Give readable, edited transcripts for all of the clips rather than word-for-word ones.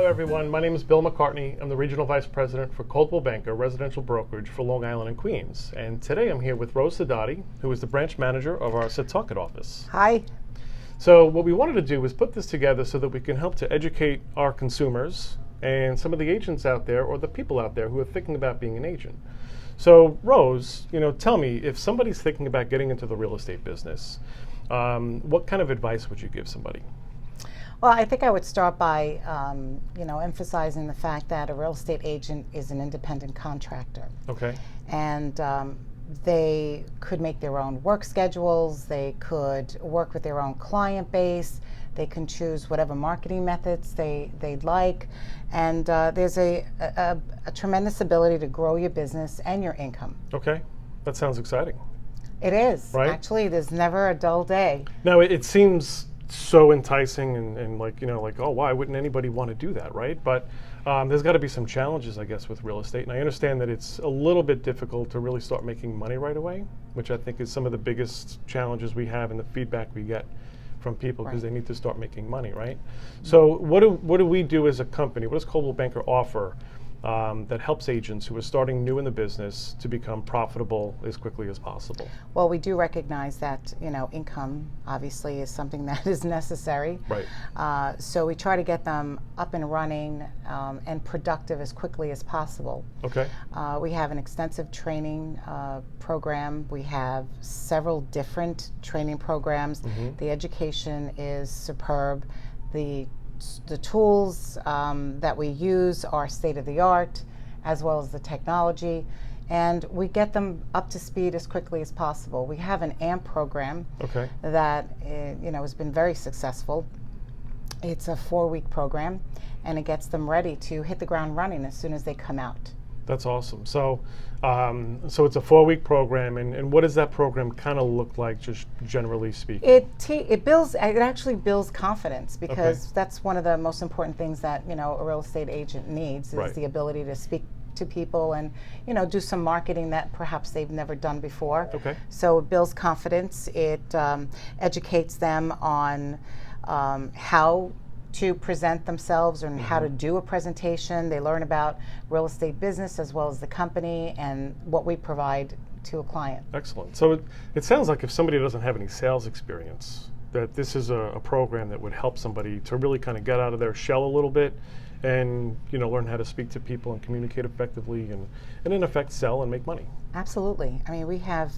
everyone. My name is Bill McCartney. I'm the Regional Vice President for Coldwell Banker Residential Brokerage for Long Island and Queens. And today I'm here with Rose Sidotti, who is the branch manager of our Sidotti office. Hi. So what we wanted to do was put this together so that we can help to educate our consumers and some of the agents out there or the people out there who are thinking about being an agent. So Rose, tell me, if somebody's thinking about getting into the real estate business, what kind of advice would you give somebody? Well, I think I would start by, emphasizing the fact that a real estate agent is an independent contractor. Okay. And they could make their own work schedules. They could work with their own client base. They can choose whatever marketing methods they'd like. And there's a tremendous ability to grow your business and your income. Okay. That sounds exciting. It is. Right? Actually, there's never a dull day. Now, it seems so enticing and like, oh, why wouldn't anybody want to do that, right? But there's got to be some challenges, I guess, with real estate. And I understand that it's a little bit difficult to really start making money right away, which I think is some of the biggest challenges we have and the feedback we get from people because they need to start making money, right? So what do we do as a company? What does Coldwell Banker offer that helps agents who are starting new in the business to become profitable as quickly as possible? Well, we do recognize that income obviously is something that is necessary. Right. So we try to get them up and running and productive as quickly as possible. Okay. We have an extensive training program. We have several different training programs. Mm-hmm. The education is superb. The tools that we use are state-of-the-art, as well as the technology, and we get them up to speed as quickly as possible. We have an AMP program that has been very successful. It's a 4-week program, and it gets them ready to hit the ground running as soon as they come out. That's awesome. So it's a 4-week program, and what does that program kind of look like, just generally speaking? It actually builds confidence, because that's one of the most important things that a real estate agent needs is the ability to speak to people and do some marketing that perhaps they've never done before. Okay. So it builds confidence. It educates them on how to present themselves and how to do a presentation. They learn about real estate business as well as the company and what we provide to a client. Excellent. So it sounds like if somebody doesn't have any sales experience, that this is a program that would help somebody to really kind of get out of their shell a little bit and learn how to speak to people and communicate effectively and in effect sell and make money. Absolutely. I mean, we have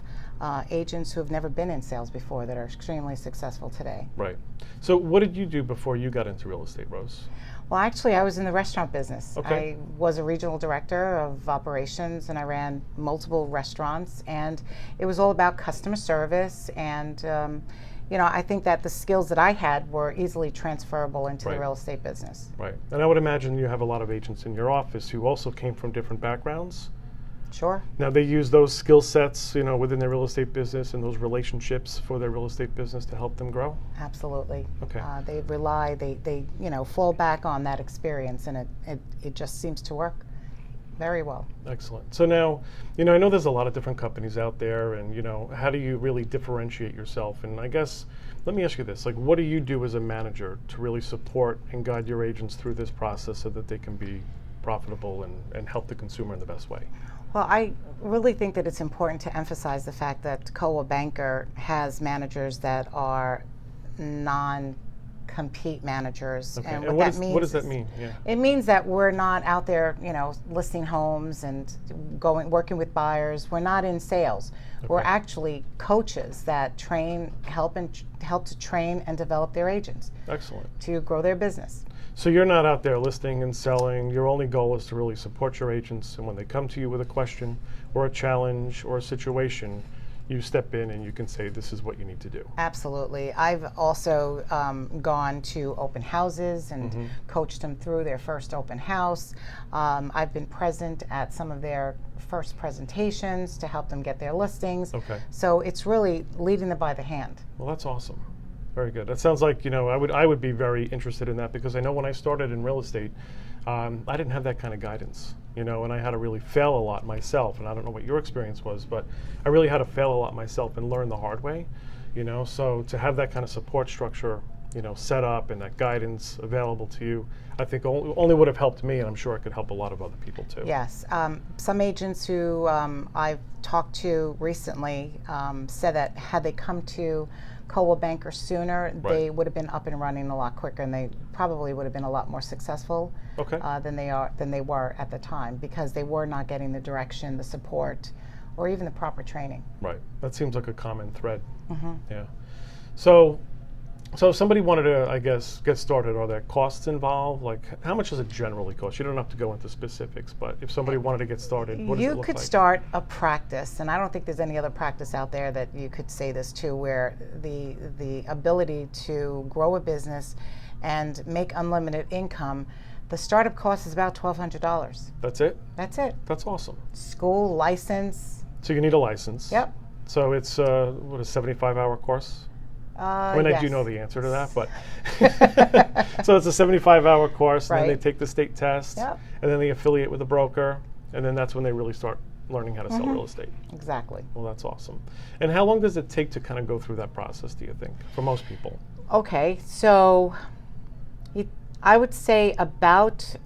agents who have never been in sales before that are extremely successful today. Right. So what did you do before you got into real estate, Rose? Well, actually, I was in the restaurant business. Okay. I was a regional director of operations, and I ran multiple restaurants, and it was all about customer service. And I think that the skills that I had were easily transferable into the real estate business. Right. And I would imagine you have a lot of agents in your office who also came from different backgrounds. Sure. Now they use those skill sets, within their real estate business and those relationships for their real estate business to help them grow? Absolutely. Okay. They fall back on that experience, and it just seems to work very well. Excellent. So now, I know there's a lot of different companies out there, and how do you really differentiate yourself? And I guess, let me ask you this, what do you do as a manager to really support and guide your agents through this process so that they can be profitable and help the consumer in the best way? Well, I really think that it's important to emphasize the fact that Coldwell Banker has managers that are non-compete managers. Okay. And what does that mean? Yeah. It means that we're not out there, listing homes and working with buyers. We're not in sales. Okay. We're actually coaches that help to train and develop their agents. Excellent. To grow their business. So you're not out there listing and selling. Your only goal is to really support your agents, and when they come to you with a question or a challenge or a situation, you step in and you can say, this is what you need to do. Absolutely. I've also gone to open houses and coached them through their first open house. I've been present at some of their first presentations to help them get their listings. Okay. So it's really leading them by the hand. Well, that's awesome. Very good. That sounds like, I would be very interested in that, because I know when I started in real estate, I didn't have that kind of guidance, and I had to really fail a lot myself. And I don't know what your experience was, but I really had to fail a lot myself and learn the hard way, So to have that kind of support structure setup and that guidance available to you, I think only would have helped me, and I'm sure it could help a lot of other people too. Yes. Some agents who I've talked to recently said that had they come to Coldwell Banker sooner, they would have been up and running a lot quicker, and they probably would have been a lot more successful than they were at the time, because they were not getting the direction, the support, or even the proper training. Right. That seems like a common thread. Mm-hmm. Yeah. So if somebody wanted to, I guess, get started, are there costs involved? Like, how much does it generally cost? You don't have to go into specifics, but if somebody wanted to get started, what does it look like? You could start a practice, and I don't think there's any other practice out there that you could say this to, where the ability to grow a business and make unlimited income, the startup cost is about $1,200. That's it? That's it. That's awesome. School, license. So you need a license. Yep. So it's what, a 75-hour course? I Yes. do know the answer to that, but so it's a 75-hour course, and then they take the state test, and then they affiliate with a broker, and then that's when they really start learning how to sell real estate. Exactly. Well, that's awesome. And how long does it take to kind of go through that process, do you think, for most people? Okay, so I would say about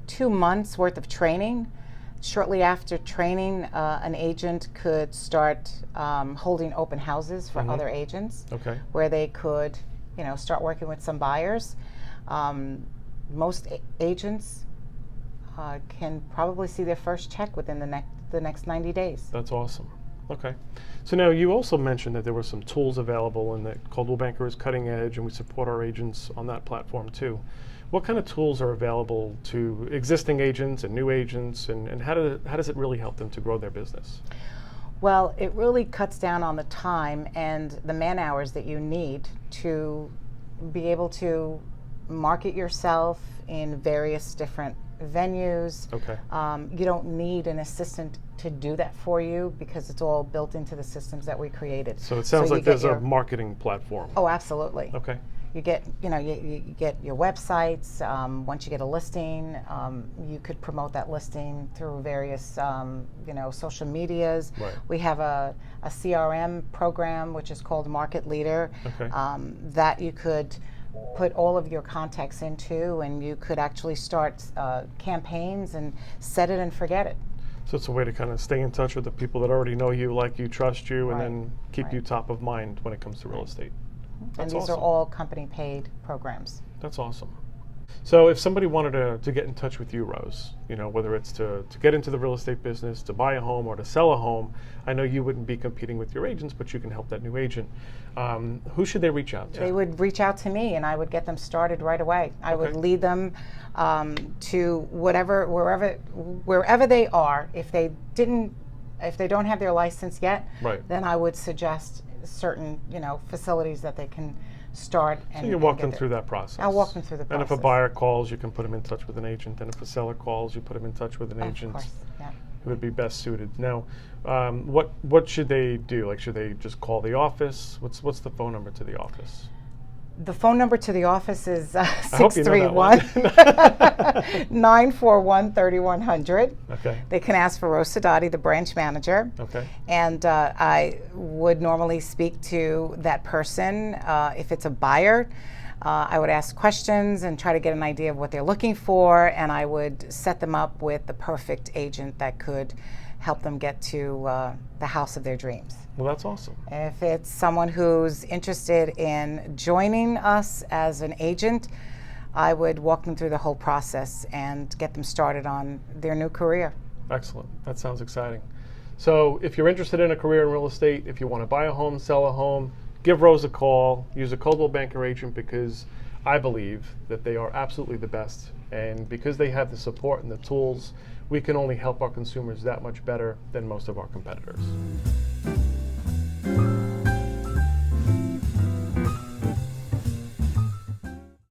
2 months worth of training. Shortly after training, an agent could start holding open houses for other agents, where they could, start working with some buyers. Most agents can probably see their first check within the next 90 days. That's awesome. Okay. So now you also mentioned that there were some tools available, and that Coldwell Banker is cutting edge, and we support our agents on that platform too. What kind of tools are available to existing agents and new agents, and how does it really help them to grow their business? Well, it really cuts down on the time and the man hours that you need to be able to market yourself in various different venues. You don't need an assistant to do that for you, because it's all built into the systems that we created. So it sounds like there's a marketing platform. Oh, absolutely. Okay. You get, you get your websites. Once you get a listing, you could promote that listing through various, social medias. We have a CRM program, which is called Market Leader, that you could put all of your contacts into, and you could actually start campaigns and set it and forget it. So it's a way to kind of stay in touch with the people that already know you, like you, trust you, and then keep you top of mind when it comes to real estate. And these are all company paid programs. That's awesome. So if somebody wanted to get in touch with you, Rose, whether it's to get into the real estate business, to buy a home, or to sell a home, I know you wouldn't be competing with your agents, but you can help that new agent. Who should they reach out to? They would reach out to me, and I would get them started right away. I would lead them to wherever they are. If they don't have their license yet, then I would suggest certain facilities that they can start. So you walk them through that process. I'll walk them through the process. And if a buyer calls, you can put them in touch with an agent. And if a seller calls, you put them in touch with an agent who would be best suited. Now, what should they do? Like, should they just call the office? What's the phone number to the office? The phone number to the office is 631-941-3100. They can ask for Rose Sidotti, the branch manager. And I would normally speak to that person. If it's a buyer, I would ask questions and try to get an idea of what they're looking for, and I would set them up with the perfect agent that could help them get to the house of their dreams. Well, that's awesome. If it's someone who's interested in joining us as an agent, I would walk them through the whole process and get them started on their new career. Excellent. That sounds exciting. So if you're interested in a career in real estate, if you want to buy a home, sell a home, give Rose a call. Use a Coldwell Banker agent, because I believe that they are absolutely the best. And because they have the support and the tools, we can only help our consumers that much better than most of our competitors.